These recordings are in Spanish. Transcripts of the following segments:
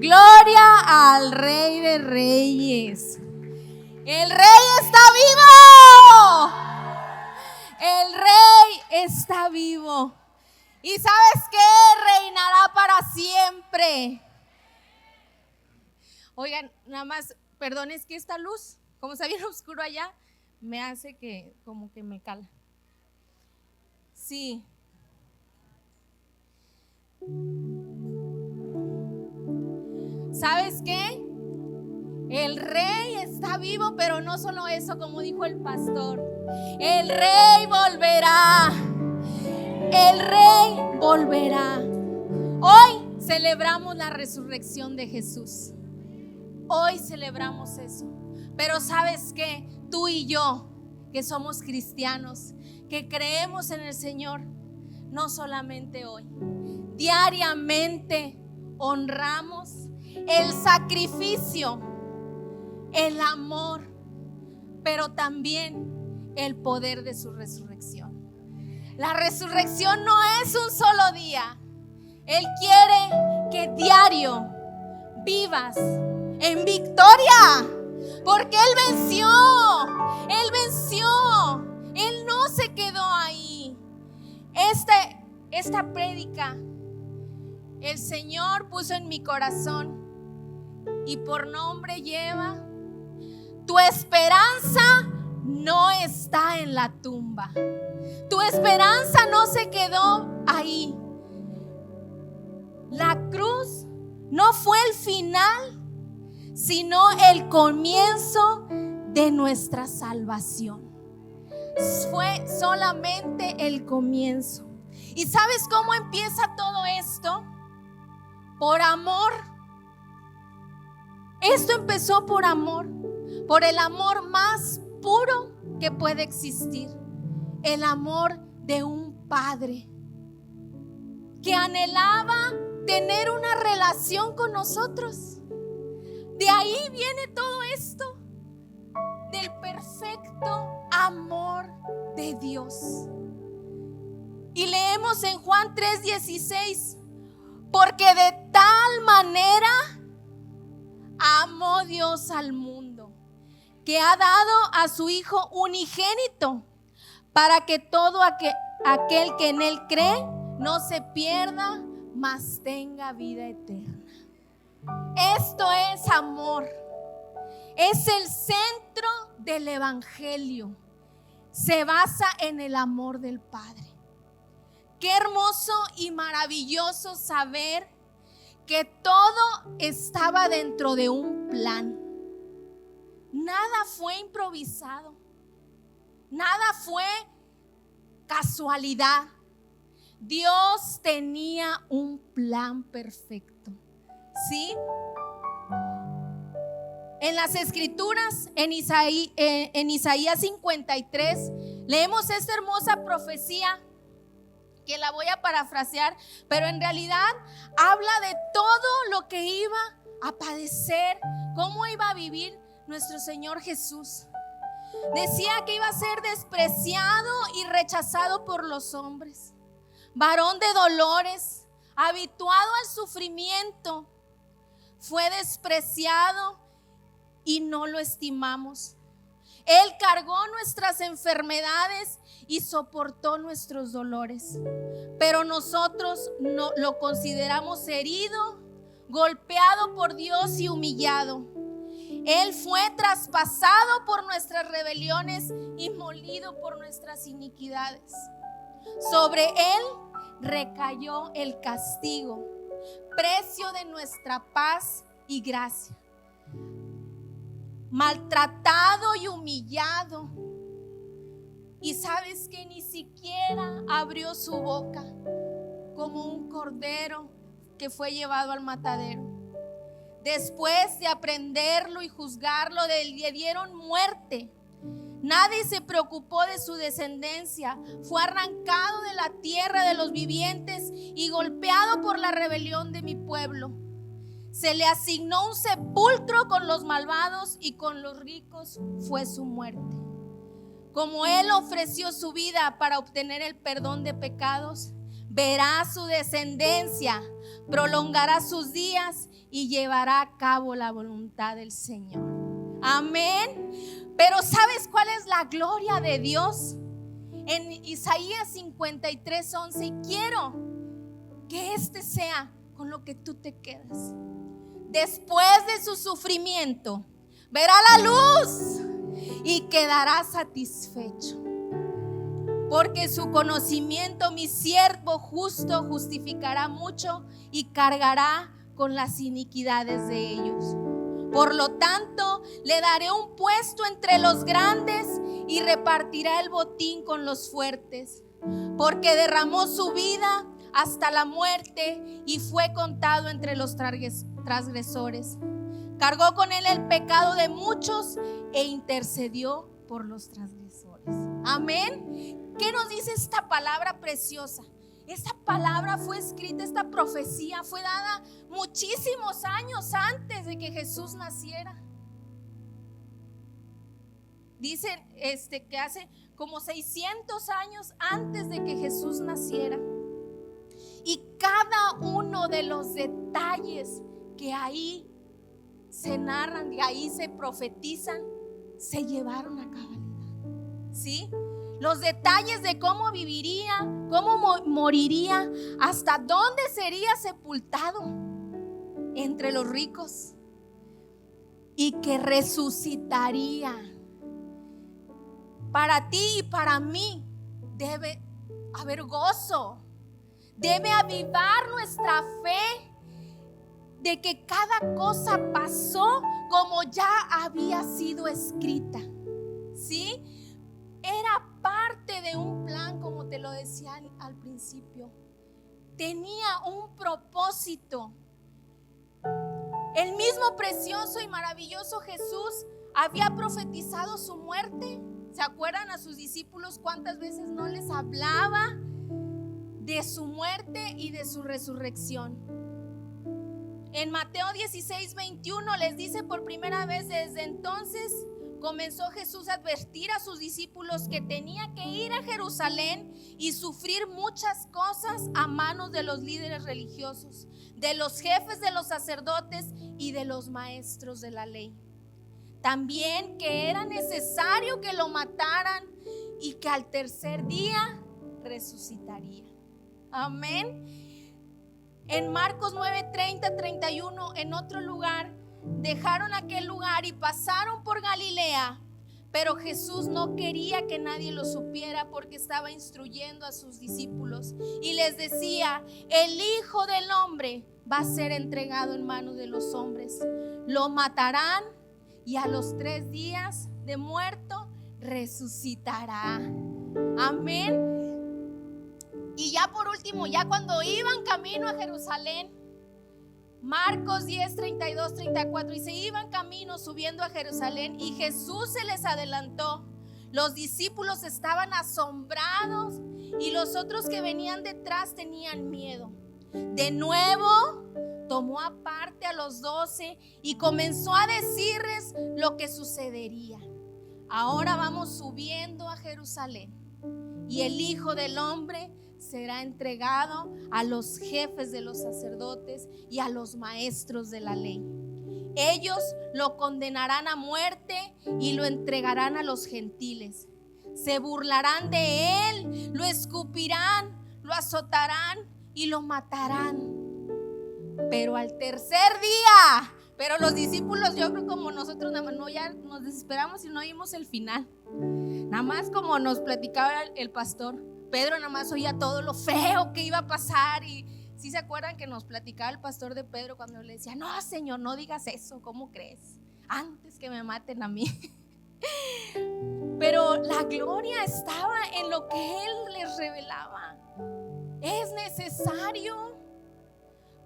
Gloria al Rey de Reyes. El Rey está vivo. El Rey está vivo. ¿Y sabes qué? Reinará para siempre. Oigan, nada más, perdón, es que esta luz, como está bien oscuro allá, me hace que como que me cala. Sí. ¿Sabes qué? El Rey está vivo, pero no solo eso, como dijo el pastor. El Rey volverá. El Rey volverá. Hoy celebramos la resurrección de Jesús. Hoy celebramos eso. Pero ¿sabes qué? Tú y yo, que somos cristianos, que creemos en el Señor, no solamente hoy, diariamente honramos el sacrificio, el amor, pero también el poder de su resurrección. La resurrección no es un solo día. Él quiere que diario vivas en victoria, porque Él venció. Él venció. Él no se quedó ahí. Esta prédica el Señor puso en mi corazón y por nombre lleva: tu esperanza no está en la tumba. Tu esperanza no se quedó ahí. La cruz no fue el final, sino el comienzo de nuestra salvación. Fue solamente el comienzo. ¿Y sabes cómo empieza todo esto? Por amor. Esto empezó por amor, por el amor más puro que puede existir, el amor de un padre que anhelaba tener una relación con nosotros. De ahí viene todo esto, del perfecto amor de Dios. Y leemos en Juan 3:16, porque de tal manera amó Dios al mundo, que ha dado a su Hijo unigénito, para que todo aquel que en Él cree no se pierda, mas tenga vida eterna. Esto es amor. Es el centro del Evangelio. Se basa en el amor del Padre. Qué hermoso y maravilloso saber que todo estaba dentro de un plan. Nada fue improvisado. Nada fue casualidad. Dios tenía un plan perfecto. ¿Sí? En las Escrituras, en Isaías 53, leemos esta hermosa profecía que la voy a parafrasear, pero en realidad habla de todo lo que iba a padecer, cómo iba a vivir nuestro Señor Jesús. Decía que iba a ser despreciado y rechazado por los hombres, varón de dolores, habituado al sufrimiento, fue despreciado y no lo estimamos. Él cargó nuestras enfermedades y soportó nuestros dolores, pero nosotros no lo consideramos herido, golpeado por Dios y humillado. Él fue traspasado por nuestras rebeliones y molido por nuestras iniquidades. Sobre Él recayó el castigo, precio de nuestra paz y gracia. Maltratado y humillado. Y sabes que ni siquiera abrió su boca, como un cordero que fue llevado al matadero. Después de aprenderlo y juzgarlo, le dieron muerte. Nadie se preocupó de su descendencia. Fue arrancado de la tierra de los vivientes y golpeado por la rebelión de mi pueblo. Se le asignó un sepulcro con los malvados y con los ricos fue su muerte. Como Él ofreció su vida para obtener el perdón de pecados, verá su descendencia prolongará sus días y llevará a cabo la voluntad del Señor. Amén. Pero ¿sabes cuál es la gloria de Dios? En Isaías 53:11, quiero que este sea con lo que tú te quedas. Después de su sufrimiento, verá la luz y quedará satisfecho. Porque su conocimiento, mi siervo justo, justificará mucho y cargará con las iniquidades de ellos. Por lo tanto, le daré un puesto entre los grandes y repartirá el botín con los fuertes. Porque derramó su vida hasta la muerte y fue contado entre los transgresores. Cargó con él el pecado de muchos e intercedió por los transgresores. Amén. ¿Qué nos dice esta palabra preciosa? Esta palabra fue escrita, esta profecía fue dada muchísimos años antes de que Jesús naciera. Dicen que hace como 600 años antes de que Jesús naciera. Y cada uno de los detalles que ahí se narran, que ahí se profetizan, se llevaron a cabalidad. ¿Sí? Los detalles de cómo viviría, cómo moriría, hasta dónde sería sepultado entre los ricos y que resucitaría. Para ti y para mí debe haber gozo, debe avivar nuestra fe de que cada cosa pasó como ya había sido escrita. ¿Sí? Era parte de un plan, como te lo decía al principio. Tenía un propósito. El mismo precioso y maravilloso Jesús había profetizado su muerte. ¿Se acuerdan a sus discípulos cuántas veces no les hablaba de su muerte y de su resurrección? En Mateo 16:21 les dice por primera vez: desde entonces comenzó Jesús a advertir a sus discípulos que tenía que ir a Jerusalén y sufrir muchas cosas a manos de los líderes religiosos, de los jefes de los sacerdotes y de los maestros de la ley. También que era necesario que lo mataran y que al tercer día resucitaría. Amén. En Marcos 9:30-31, en otro lugar, dejaron aquel lugar y pasaron por Galilea, pero Jesús no quería que nadie lo supiera porque estaba instruyendo a sus discípulos y les decía: el Hijo del Hombre va a ser entregado en manos de los hombres, lo matarán y a los 3 días de muerto resucitará. Amén. Y ya por último, ya cuando iban camino a Jerusalén, Marcos 10:32-34, y se iban camino subiendo a Jerusalén y Jesús se les adelantó. Los discípulos estaban asombrados y los otros que venían detrás tenían miedo. De nuevo tomó aparte a los 12 y comenzó a decirles lo que sucedería. Ahora vamos subiendo a Jerusalén y el Hijo del Hombre será entregado a los jefes de los sacerdotes y a los maestros de la ley. Ellos lo condenarán a muerte y lo entregarán a los gentiles. Se burlarán de él, lo escupirán, lo azotarán y lo matarán. Pero al tercer día, pero los discípulos, yo creo como nosotros, nada más, no, ya nos desesperamos y no oímos el final. Nada más como nos platicaba el pastor, Pedro nada más oía todo lo feo que iba a pasar. Y ¿sí se acuerdan que nos platicaba el pastor de Pedro cuando le decía: no, Señor, no digas eso, ¿cómo crees? Antes que me maten a mí. Pero la gloria estaba en lo que Él les revelaba. Es necesario,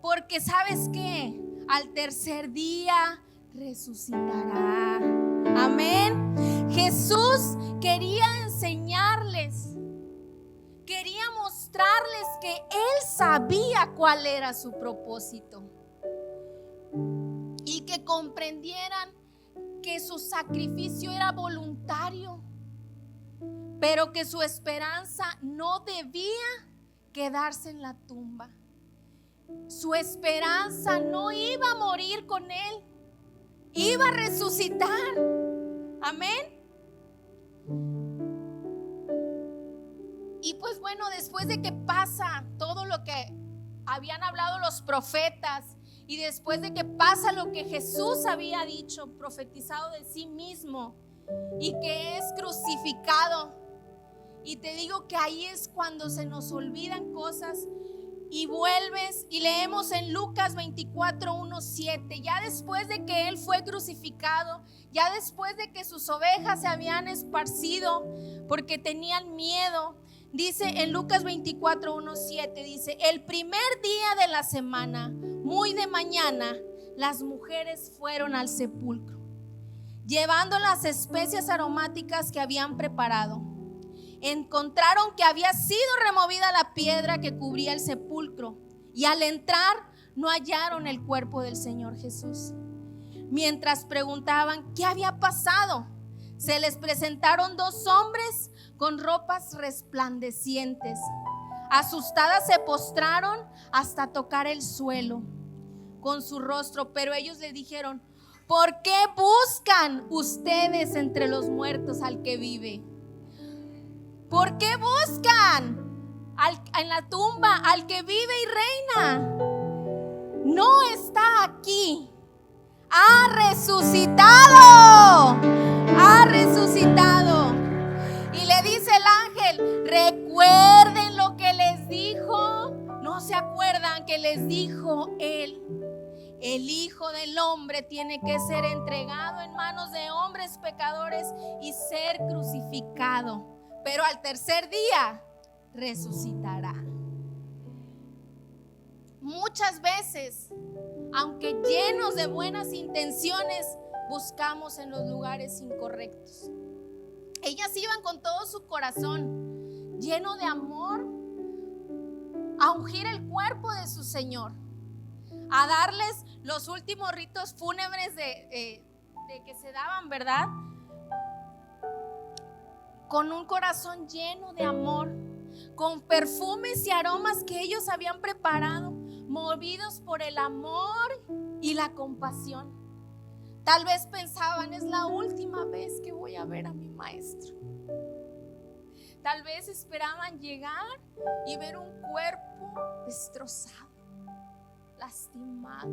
porque ¿sabes qué? Al tercer día resucitará. Amén. Jesús quería enseñarles, quería mostrarles que Él sabía cuál era su propósito y que comprendieran que su sacrificio era voluntario, pero que su esperanza no debía quedarse en la tumba. su esperanza no iba a morir con él, iba a resucitar. Amén. Y pues bueno, después de que pasa todo lo que habían hablado los profetas, y después de que pasa lo que Jesús había dicho, profetizado de sí mismo, y que es crucificado, y te digo que ahí es cuando se nos olvidan cosas y vuelves y leemos en Lucas 24, 1, 7. Ya después de que él fue crucificado, ya después de que sus ovejas se habían esparcido porque tenían miedo, dice en Lucas 24, 1, 7, dice: el primer día de la semana, muy de mañana, las mujeres fueron al sepulcro, llevando las especias aromáticas que habían preparado. Encontraron que había sido removida la piedra que cubría el sepulcro, y al entrar no hallaron el cuerpo del Señor Jesús. Mientras preguntaban qué había pasado, se les presentaron dos hombres con ropas resplandecientes. Asustadas se postraron hasta tocar el suelo con su rostro, pero ellos le dijeron: ¿por qué buscan ustedes entre los muertos al que vive? ¿Por qué buscan en la tumba al que vive y reina? No está aquí. Ha resucitado. Ha resucitado. Y le dice el ángel: recuerden lo que les dijo. ¿No se acuerdan que les dijo él? El Hijo del Hombre tiene que ser entregado en manos de hombres pecadores y ser crucificado, pero al tercer día resucitará. Muchas veces, aunque llenos de buenas intenciones, buscamos en los lugares incorrectos. Ellas iban con todo su corazón, lleno de amor, a ungir el cuerpo de su Señor, a darles los últimos ritos fúnebres de que se daban, ¿verdad? Con un corazón lleno de amor, con perfumes y aromas que ellos habían preparado, movidos por el amor y la compasión. Tal vez pensaban: es la última vez que voy a ver a mi maestro. Tal vez esperaban llegar y ver un cuerpo destrozado, lastimado.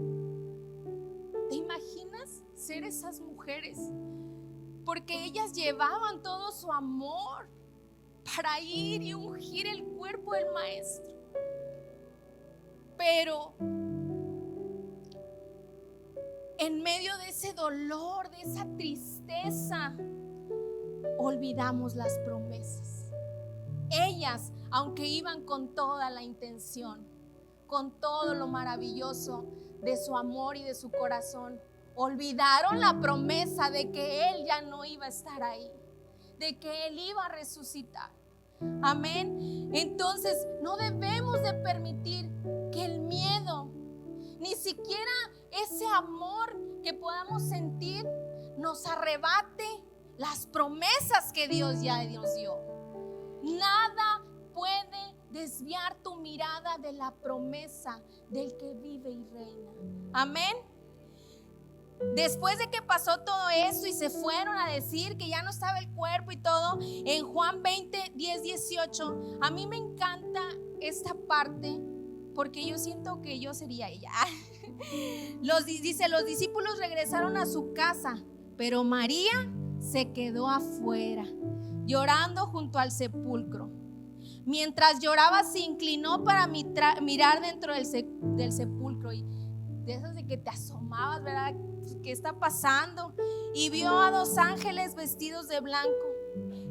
¿Te imaginas ser esas mujeres? Porque ellas llevaban todo su amor para ir y ungir el cuerpo del maestro. Pero en medio de ese dolor, de esa tristeza, olvidamos las promesas. Ellas, aunque iban con toda la intención, con todo lo maravilloso de su amor y de su corazón, olvidaron la promesa de que Él ya no iba a estar ahí, de que Él iba a resucitar. Amén. Entonces no debemos de permitir que el miedo, ni siquiera ese amor que podamos sentir, nos arrebate las promesas que Dios ya nos dio. Nada puede desviar tu mirada de la promesa del que vive y reina. Amén. Después de que pasó todo eso y se fueron a decir que ya no estaba el cuerpo y todo, en Juan 20, 10, 18, a mí me encanta esta parte porque yo siento que yo sería ella. Dice: los discípulos regresaron a su casa, pero María se quedó afuera, llorando junto al sepulcro. Mientras lloraba, se inclinó para mirar dentro del sepulcro, y de esas de que te asomabas, ¿verdad? ¿Qué está pasando? Y vio a dos ángeles vestidos de blanco,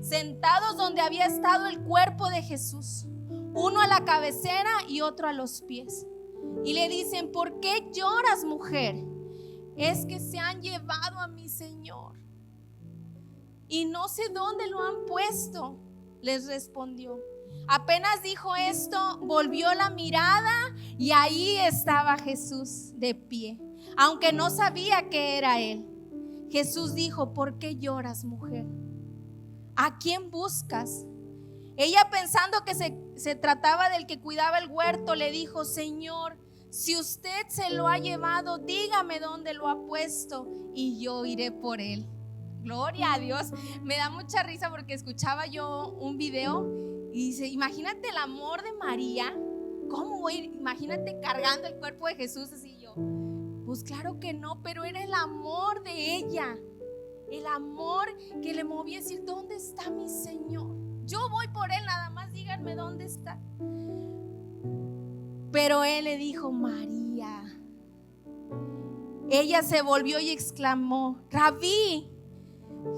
sentados donde había estado el cuerpo de Jesús, uno a la cabecera y otro a los pies. Y le dicen: ¿por qué lloras, mujer? Es que se han llevado a mi Señor y no sé dónde lo han puesto, les respondió. Apenas dijo esto, volvió la mirada y ahí estaba Jesús de pie, aunque no sabía que era él. Jesús dijo: ¿por qué lloras, mujer? ¿A quién buscas? Ella, pensando que se trataba del que cuidaba el huerto, le dijo: Señor, Si usted se lo ha llevado, dígame dónde lo ha puesto y yo iré por él. Gloria a Dios. Me da mucha risa porque escuchaba yo un video y dice, imagínate el amor de María. ¿Cómo voy a ir? Imagínate cargando el cuerpo de Jesús así. Yo, pues claro que no, pero era el amor de ella, el amor que le movía a decir, ¿dónde está mi Señor? Yo voy por él, nada más díganme dónde está. Pero él le dijo, María. Ella se volvió y exclamó, Rabí.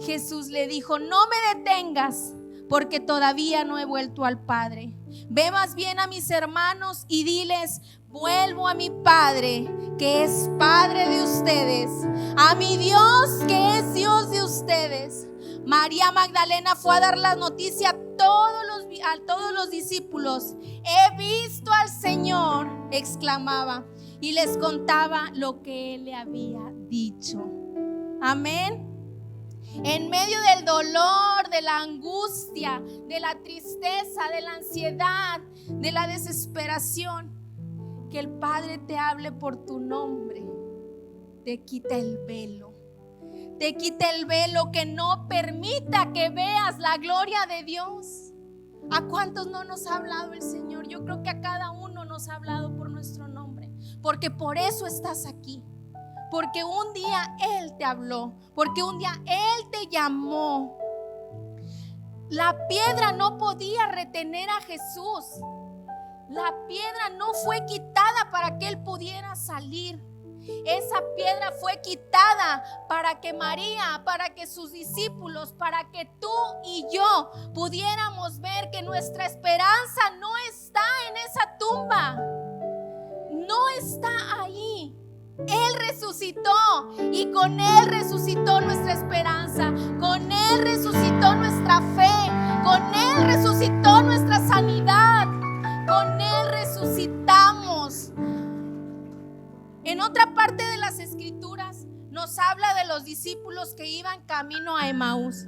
Jesús le dijo, no me detengas, porque todavía no he vuelto al Padre. Ve más bien a mis hermanos y diles, vuelvo a mi Padre, que es Padre de ustedes, a mi Dios, que es Dios de ustedes. María Magdalena fue a dar la noticia a todos los discípulos. He visto al Señor, exclamaba, y les contaba lo que él le había dicho. Amén. En medio del dolor, de la angustia, de la tristeza, de la ansiedad, de la desesperación, que el Padre te hable por tu nombre, te quita el velo. Te quita el velo que no permita que veas la gloria de Dios. ¿A cuántos no nos ha hablado el Señor? Yo creo que a cada uno nos ha hablado por nuestro nombre, porque por eso estás aquí. Porque un día Él te habló, porque un día Él te llamó. La piedra no podía retener a Jesús. La piedra no fue quitada para que Él pudiera salir. Esa piedra fue quitada para que María, para que sus discípulos, para que tú y yo pudiéramos ver que nuestra esperanza no está en esa tumba. No está ahí. Él resucitó y con Él resucitó nuestra esperanza, con Él resucitó nuestra fe, con Él resucitó nuestra sanidad, con Él resucitamos. En otra parte de las Escrituras nos habla de los discípulos que iban camino a Emaús,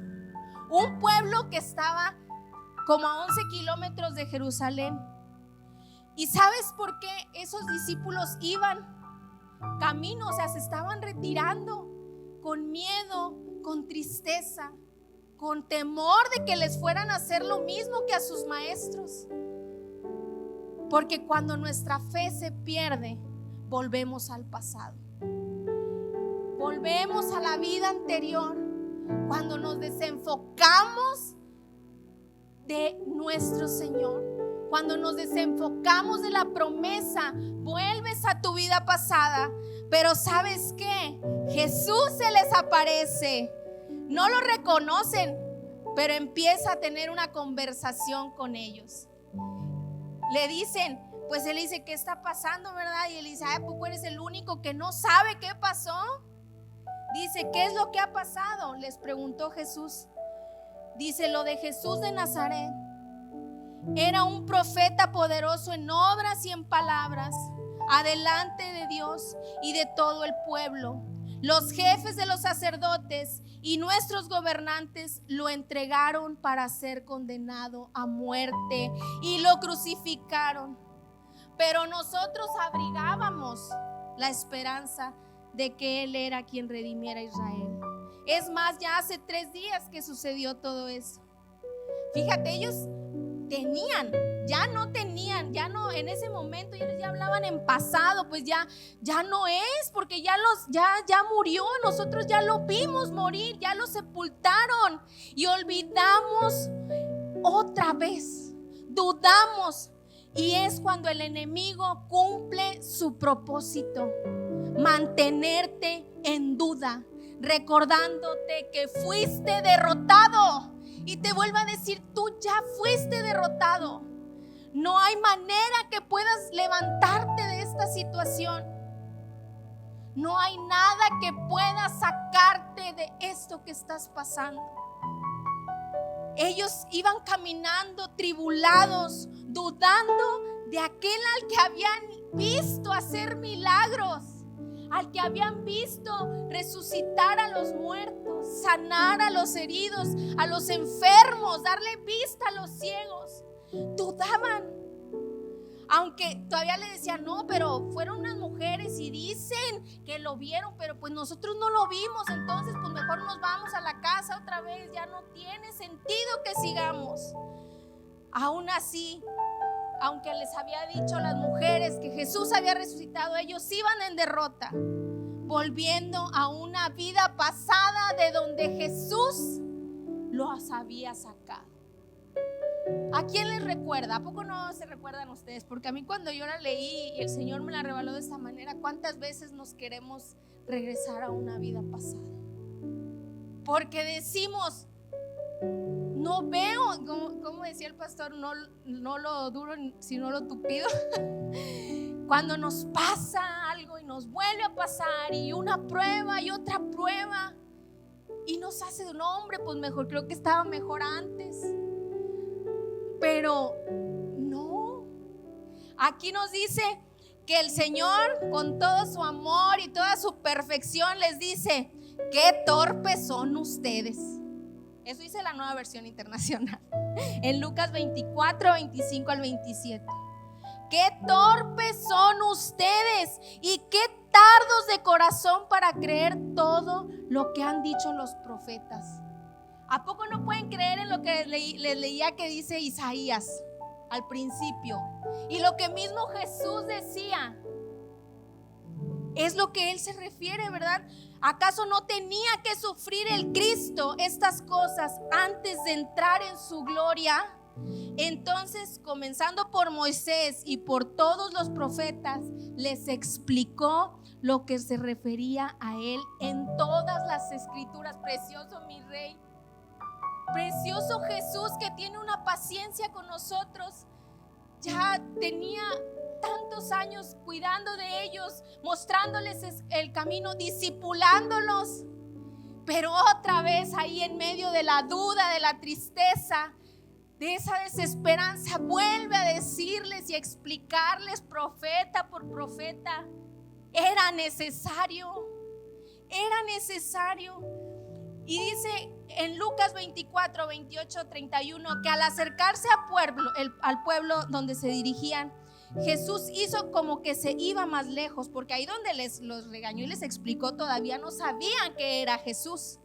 un pueblo que estaba como a 11 kilómetros de Jerusalén. ¿Y sabes por qué esos discípulos iban camino? O sea, se estaban retirando con miedo, con tristeza, con temor de que les fueran a hacer lo mismo que a sus maestros. Porque cuando nuestra fe se pierde, volvemos al pasado, volvemos a la vida anterior. Cuando nos desenfocamos de nuestro Señor, cuando nos desenfocamos de la promesa, vuelves a tu vida pasada. Pero ¿sabes qué? Jesús se les aparece. No lo reconocen, pero empieza a tener una conversación con ellos. Le dicen, pues él dice, ¿qué está pasando, verdad? Y él dice, ay, pues eres el único que no sabe qué pasó. Dice, ¿qué es lo que ha pasado? Les preguntó Jesús. Dice, lo de Jesús de Nazaret. Era un profeta poderoso en obras y en palabras, adelante de Dios y de todo el pueblo. Los jefes de los sacerdotes y nuestros gobernantes lo entregaron para ser condenado a muerte y lo crucificaron. Pero nosotros abrigábamos la esperanza de que Él era quien redimiera a Israel. Es más, ya hace 3 días que sucedió todo eso. Fíjate, ellos ya no, en ese momento ellos ya hablaban en pasado, pues ya no es, porque ya murió, nosotros ya lo vimos morir, ya lo sepultaron y olvidamos otra vez, dudamos, y es cuando el enemigo cumple su propósito, mantenerte en duda, recordándote que fuiste derrotado. Y te vuelvo a decir, tú ya fuiste derrotado. No hay manera que puedas levantarte de esta situación. No hay nada que pueda sacarte de esto que estás pasando. Ellos iban caminando tribulados, dudando de aquel al que habían visto hacer milagros, al que habían visto resucitar a los muertos, sanar a los heridos, a los enfermos, darle vista a los ciegos. Dudaban. Aunque todavía le decían, no, pero fueron unas mujeres y dicen que lo vieron, pero pues nosotros no lo vimos, entonces pues mejor nos vamos a la casa otra vez, ya no tiene sentido que sigamos. Aún así, aunque les había dicho a las mujeres que Jesús había resucitado, ellos iban en derrota, volviendo a una vida pasada de donde Jesús los había sacado. ¿A quién les recuerda? ¿A poco no se recuerdan ustedes? Porque a mí cuando yo la leí y el Señor me la reveló de esta manera, ¿cuántas veces nos queremos regresar a una vida pasada? Porque decimos, no veo, como decía el pastor, no lo duro sino lo tupido. Cuando nos pasa algo y nos vuelve a pasar y una prueba y otra prueba y nos hace un hombre, pues mejor, creo que estaba mejor antes. Pero no, aquí nos dice que el Señor con todo su amor y toda su perfección les dice, qué torpes son ustedes. Eso dice la Nueva Versión Internacional en Lucas 24, 25 al 27. Qué torpes son ustedes y qué tardos de corazón para creer todo lo que han dicho los profetas. ¿A poco no pueden creer en lo que les leía que dice Isaías al principio? Y lo que mismo Jesús decía, es lo que Él se refiere, ¿verdad? ¿Acaso no tenía que sufrir el Cristo estas cosas antes de entrar en su gloria? Entonces, comenzando por Moisés y por todos los profetas, les explicó lo que se refería a Él en todas las escrituras. Precioso mi Rey. Precioso Jesús, que tiene una paciencia con nosotros. Ya tenía tantos años cuidando de ellos, mostrándoles el camino, discipulándolos. Pero otra vez ahí en medio de la duda, de la tristeza, de esa desesperanza, vuelve a decirles y a explicarles profeta por profeta. Era necesario. Y dice en Lucas 24, 28, 31 que al acercarse al pueblo donde se dirigían, Jesús hizo como que se iba más lejos, porque ahí donde los regañó y les explicó todavía no sabían que era Jesús.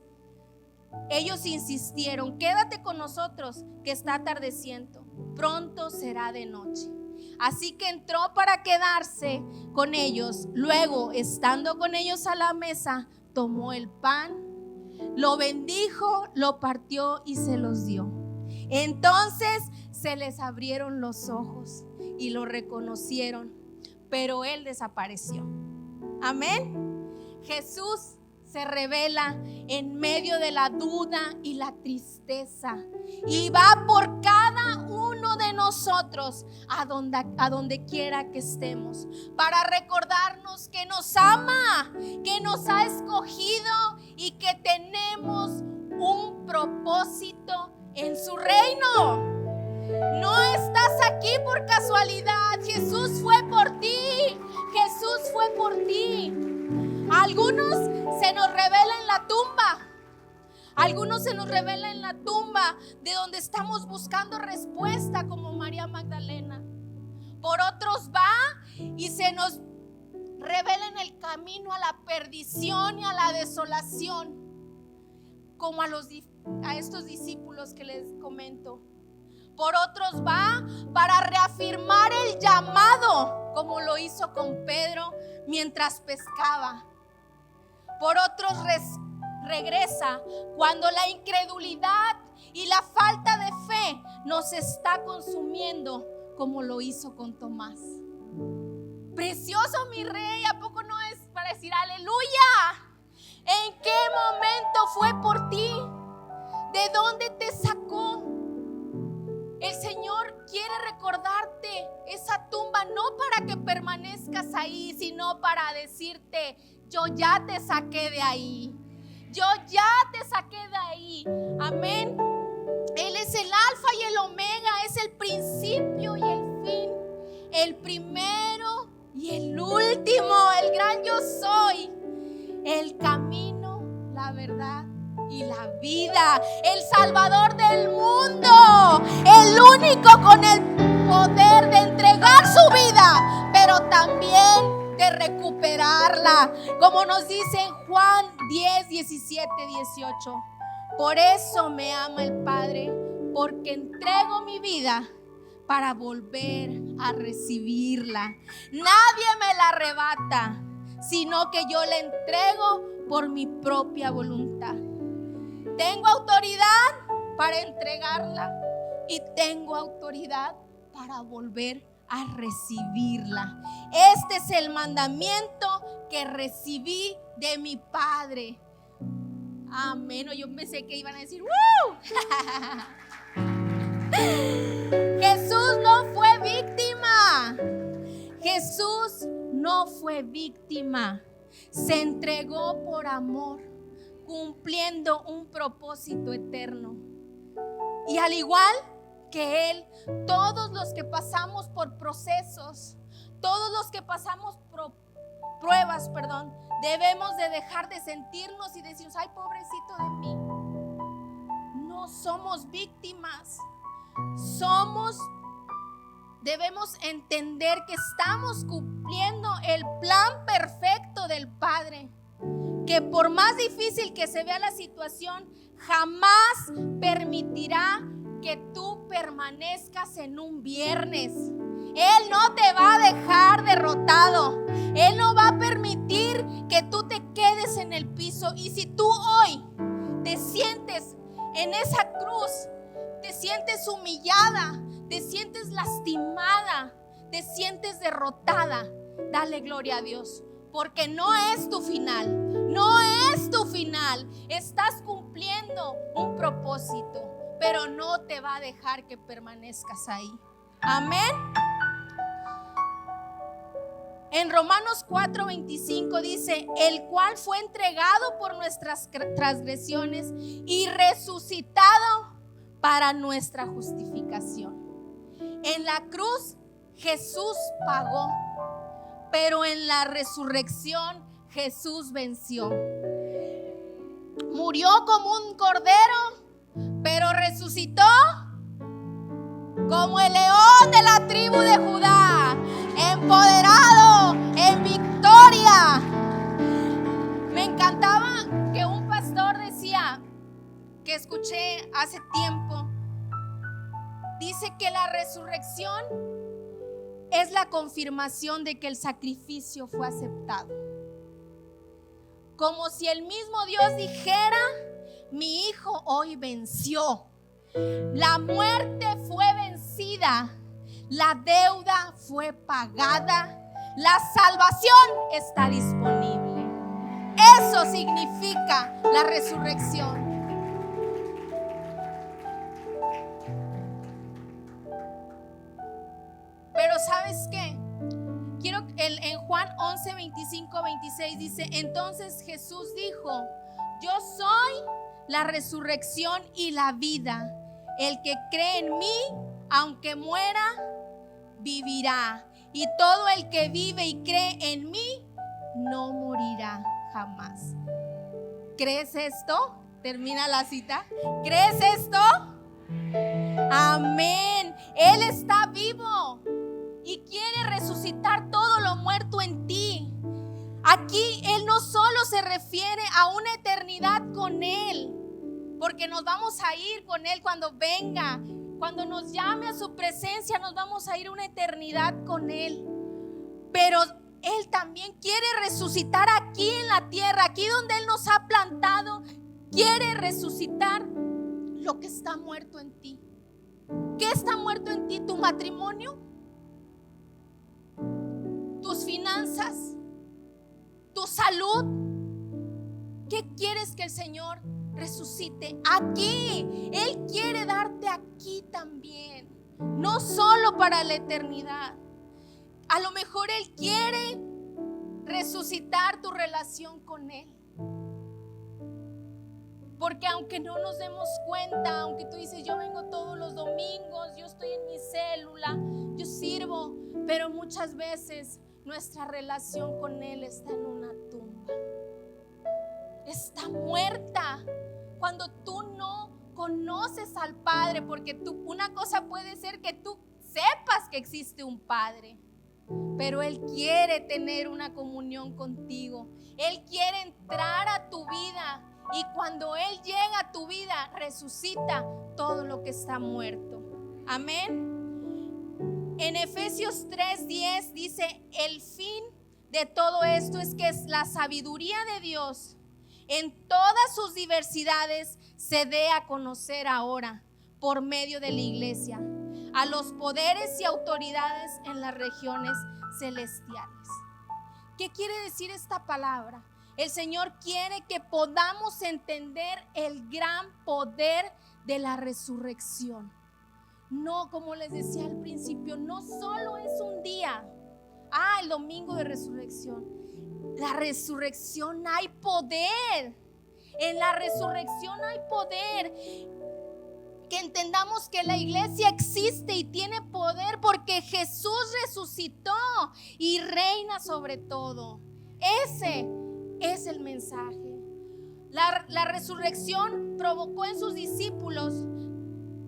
Ellos insistieron, quédate con nosotros que está atardeciendo, pronto será de noche. Así que entró para quedarse con ellos. Luego, estando con ellos a la mesa, tomó el pan, lo bendijo, lo partió y se los dio. Entonces se les abrieron los ojos y lo reconocieron, pero Él desapareció. Amén. Jesús se revela en medio de la duda y la tristeza y va por cada uno de nosotros a donde quiera que estemos, para recordarnos que nos ama, que nos ha escogido y que tenemos un propósito en su reino. No estás aquí por casualidad. Jesús fue por ti. Jesús fue por ti. Algunos se nos revela en la tumba. Algunos se nos revela en la tumba de donde estamos buscando respuesta, como María Magdalena. Por otros va y se nos revela en el camino a la perdición y a la desolación, como a estos discípulos que les comento. Por otros va para reafirmar el llamado, como lo hizo con Pedro mientras pescaba. Por otros regresa cuando la incredulidad y la falta de fe nos está consumiendo, como lo hizo con Tomás. Precioso mi Rey, ¿a poco no es para decir aleluya? ¿En qué momento fue por ti? ¿De dónde te sacó? El Señor quiere recordarte esa tumba, no para que permanezcas ahí, sino para decirte, yo ya te saqué de ahí. Yo ya te saqué de ahí. Amén. Él es el alfa y el omega, es el principio y el fin, el primero y el último, el gran yo soy, el camino, la verdad y la vida, el Salvador del mundo, el único con el poder de entregar quitar su vida, pero también de recuperarla. Como nos dice en Juan 10, 17, 18. Por eso me ama el Padre, porque entrego mi vida para volver a recibirla. Nadie me la arrebata, sino que yo la entrego por mi propia voluntad. Tengo autoridad para entregarla y tengo autoridad para volver a recibirla. Este es el mandamiento que recibí de mi Padre. Amén. Yo pensé que iban a decir ¡woo! Jesús no fue víctima. Jesús no fue víctima. Se entregó por amor, cumpliendo un propósito eterno. Y al igual que Él, todos los que pasamos por procesos, todos los que pasamos por pruebas, debemos de dejar de sentirnos y decirnos: ay, pobrecito de mí. No somos víctimas. Debemos entender que estamos cumpliendo el plan perfecto del Padre, que por más difícil que se vea la situación, jamás permitirá que tú permanezcas en un viernes. Él no te va a dejar derrotado. Él no va a permitir que tú te quedes en el piso. Y si tú hoy te sientes en esa cruz, te sientes humillada, te sientes lastimada, te sientes derrotada, dale gloria a Dios, porque no es tu final. No es tu final. Estás cumpliendo un propósito, pero no te va a dejar que permanezcas ahí. Amén. En Romanos 4:25 dice: el cual fue entregado por nuestras transgresiones y resucitado para nuestra justificación. En la cruz Jesús pagó, pero en la resurrección Jesús venció. Murió como un cordero, pero resucitó como el león de la tribu de Judá, empoderado en victoria. Me encantaba que un pastor decía, que escuché hace tiempo, dice que la resurrección es la confirmación de que el sacrificio fue aceptado. Como si el mismo Dios dijera: mi hijo hoy venció. La muerte fue vencida, la deuda fue pagada, la salvación está disponible. Eso significa la resurrección. Pero ¿sabes qué? En Juan 11, 25, 26 dice: entonces Jesús dijo: yo soy la resurrección y la vida. El que cree en mí, aunque muera, vivirá. Y todo el que vive y cree en mí, no morirá jamás. ¿Crees esto? Termina la cita. ¿Crees esto? Amén. Él está vivo y quiere resucitar todo lo muerto en ti. Aquí Él no solo se refiere a una eternidad con Él, porque nos vamos a ir con Él cuando venga. Cuando nos llame a su presencia, nos vamos a ir una eternidad con Él. Pero Él también quiere resucitar aquí en la tierra, aquí donde Él nos ha plantado. Quiere resucitar lo que está muerto en ti. ¿Qué está muerto en ti? ¿Tu matrimonio? ¿Tus finanzas? ¿Tu salud? ¿Qué quieres que el Señor resucite aquí? Él quiere darte aquí también, no solo para la eternidad. A lo mejor Él quiere resucitar tu relación con Él, porque aunque no nos demos cuenta, aunque tú dices: yo vengo todos los domingos, yo estoy en mi célula, yo sirvo, pero muchas veces nuestra relación con Él está en una tumba, está muerta. Cuando tú no conoces al Padre, porque una cosa puede ser que tú sepas que existe un Padre. Pero Él quiere tener una comunión contigo. Él quiere entrar a tu vida. Y cuando Él llega a tu vida, resucita todo lo que está muerto. Amén. En Efesios 3:10 dice: el fin de todo esto es que la sabiduría de Dios en todas sus diversidades se dé a conocer ahora por medio de la iglesia a los poderes y autoridades en las regiones celestiales. ¿Qué quiere decir esta palabra? El Señor quiere que podamos entender el gran poder de la resurrección. No, como les decía al principio, no solo es un día, el domingo de resurrección. La resurrección hay poder. En la resurrección hay poder. Que entendamos que la iglesia existe y tiene poder porque Jesús resucitó y reina sobre todo. Ese es el mensaje. La resurrección provocó en sus discípulos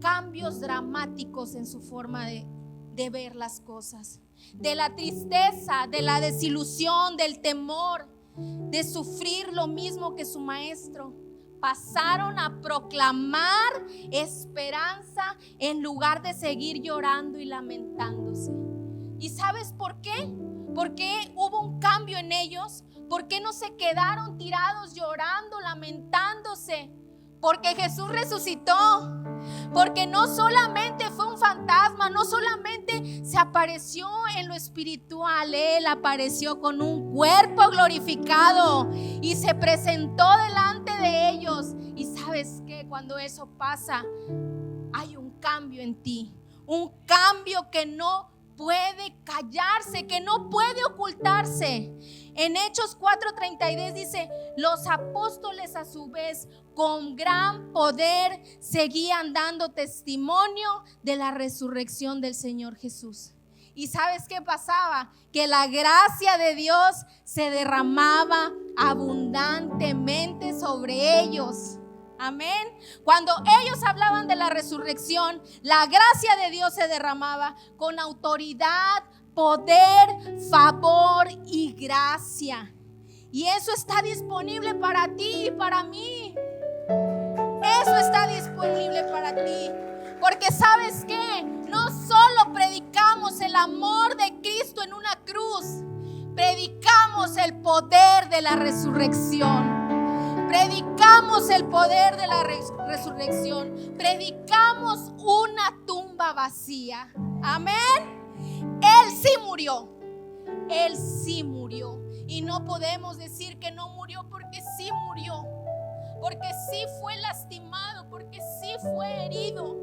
cambios dramáticos en su forma de ver las cosas. De la tristeza, de la desilusión, del temor, de sufrir lo mismo que su maestro. Pasaron a proclamar esperanza en lugar de seguir llorando y lamentándose. ¿Y sabes por qué? Porque hubo un cambio en ellos. ¿Por qué no se quedaron tirados llorando, lamentándose? Porque Jesús resucitó. Porque no solamente fue un fantasma, no solamente se apareció en lo espiritual, Él apareció con un cuerpo glorificado y se presentó delante de ellos. Y sabes que cuando eso pasa, hay un cambio en ti, un cambio que no puede callarse, que no puede ocultarse. En Hechos 4:32 dice: los apóstoles a su vez con gran poder seguían dando testimonio de la resurrección del Señor Jesús. ¿Y sabes qué pasaba? Que la gracia de Dios se derramaba abundantemente sobre ellos. Amén. Cuando ellos hablaban de la resurrección, la gracia de Dios se derramaba con autoridad, poder, favor y gracia. Y eso está disponible para ti y para mí. Eso está disponible para ti. Porque ¿sabes qué? No solo predicamos el amor de Cristo en una cruz, predicamos el poder de la resurrección. Predicamos el poder de la resurrección. Predicamos una tumba vacía. Amén. Él sí murió. Él sí murió. Y no podemos decir que no murió, porque sí murió. Porque sí fue lastimado. Porque sí fue herido.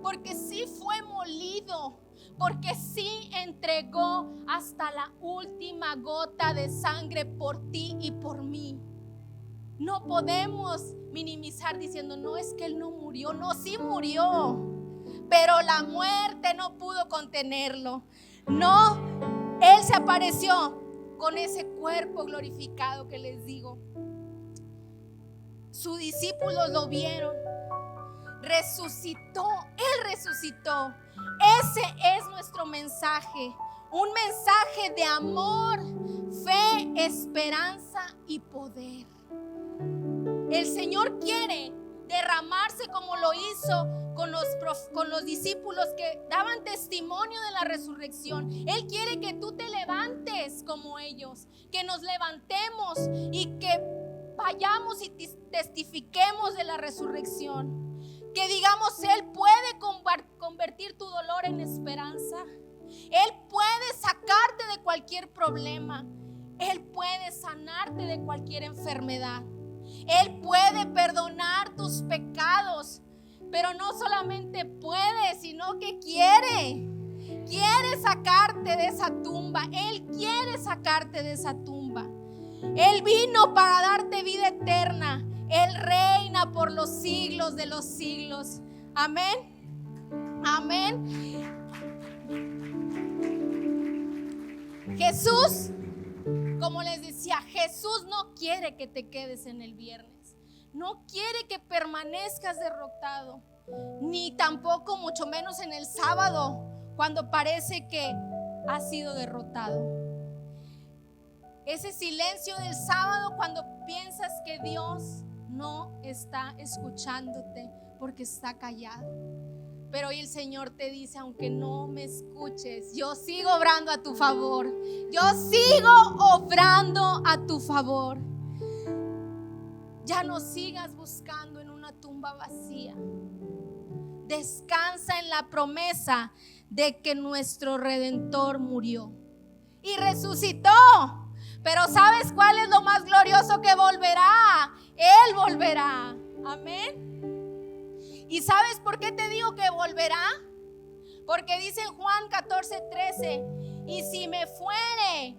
Porque sí fue molido. Porque sí entregó hasta la última gota de sangre por ti y por mí. No podemos minimizar diciendo: no, es que Él no murió. No, sí murió, pero la muerte no pudo contenerlo. No, Él se apareció con ese cuerpo glorificado que les digo. Sus discípulos lo vieron. Resucitó, Él resucitó. Ese es nuestro mensaje. Un mensaje de amor, fe, esperanza y poder. El Señor quiere derramarse como lo hizo con los discípulos que daban testimonio de la resurrección. Él quiere que tú te levantes como ellos, que nos levantemos y que vayamos y testifiquemos de la resurrección. Que digamos: Él puede convertir tu dolor en esperanza. Él puede sacarte de cualquier problema. Él puede sanarte de cualquier enfermedad. Él puede perdonar tus pecados. Pero no solamente puede, sino que quiere. Quiere sacarte de esa tumba. Él quiere sacarte de esa tumba. Él vino para darte vida eterna. Él reina por los siglos de los siglos. Amén. Amén. Jesús, como les decía, Jesús no quiere que te quedes en el viernes. No quiere que permanezcas derrotado. Ni tampoco, mucho menos en el sábado, cuando parece que has sido derrotado. Ese silencio del sábado cuando piensas que Dios no está escuchándote porque está callado. Pero hoy el Señor te dice, aunque no me escuches, yo sigo obrando a tu favor. Yo sigo obrando a tu favor. Ya no sigas buscando en una tumba vacía. Descansa en la promesa de que nuestro Redentor murió y resucitó. Pero ¿sabes cuál es lo más glorioso? Que volverá. Él volverá. Amén. ¿Y sabes por qué te digo que volverá? Porque dice en Juan 14:13, y si me fuere,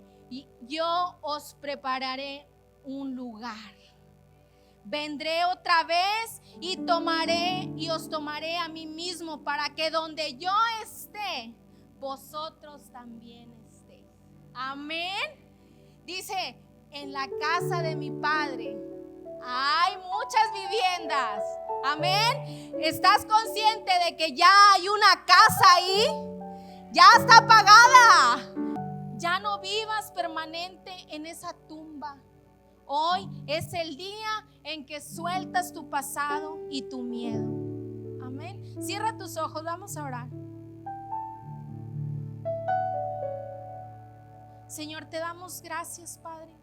yo os prepararé un lugar. Vendré otra vez y os tomaré a mí mismo, para que donde yo esté, vosotros también estéis. Amén. Dice, en la casa de mi Padre hay muchas viviendas. Amén. ¿Estás consciente de que ya hay una casa ahí? Ya está pagada. Ya no vivas permanente en esa tumba. Hoy es el día en que sueltas tu pasado y tu miedo. Amén. Cierra tus ojos, vamos a orar. Señor, te damos gracias, Padre,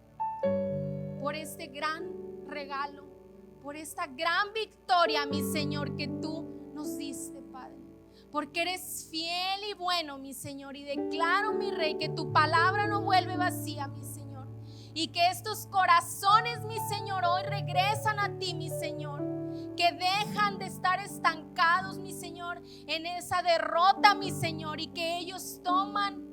por este gran regalo, por esta gran victoria, mi Señor, que tú nos diste, Padre. Porque eres fiel y bueno, mi Señor, y declaro, mi Rey, que tu palabra no vuelve vacía, mi Señor. Y que estos corazones, mi Señor, hoy regresan a ti, mi Señor. Que dejan de estar estancados, mi Señor, en esa derrota, mi Señor. Y que ellos toman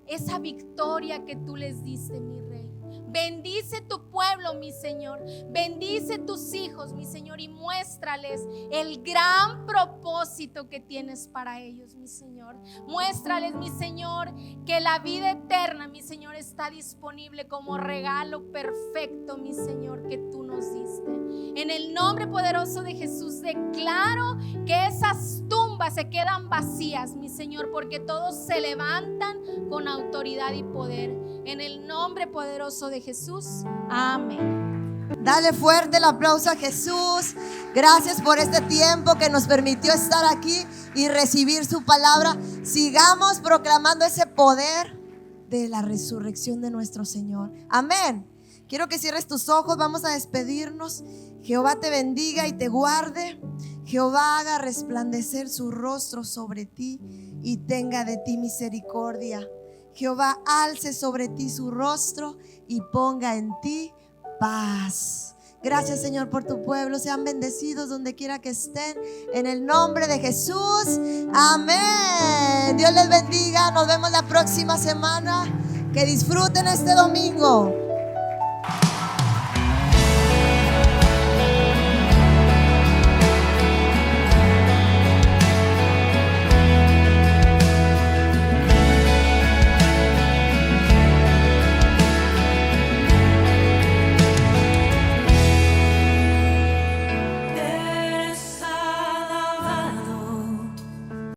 esa victoria que tú les diste, mi Rey. Bendice tu pueblo, mi Señor. Bendice tus hijos, mi Señor, y muéstrales el gran propósito que tienes para ellos, mi Señor. Muéstrales, mi Señor, que la vida eterna, mi Señor, está disponible como regalo perfecto, mi Señor, que tú nos diste. En el nombre poderoso de Jesús declaro que esas tumbas se quedan vacías, mi Señor, porque todos se levantan con autoridad y poder. En el nombre poderoso de Jesús. Amén. Dale fuerte el aplauso a Jesús. Gracias por este tiempo que nos permitió estar aquí y recibir su palabra. Sigamos proclamando ese poder de la resurrección de nuestro Señor. Amén. Quiero que cierres tus ojos. Vamos a despedirnos. Jehová te bendiga y te guarde. Jehová haga resplandecer su rostro sobre ti y tenga de ti misericordia. Jehová alce sobre ti su rostro y ponga en ti paz. Gracias, Señor, por tu pueblo. Sean bendecidos donde quiera que estén, en el nombre de Jesús. Amén. Dios les bendiga. Nos vemos la próxima semana. Que disfruten este domingo.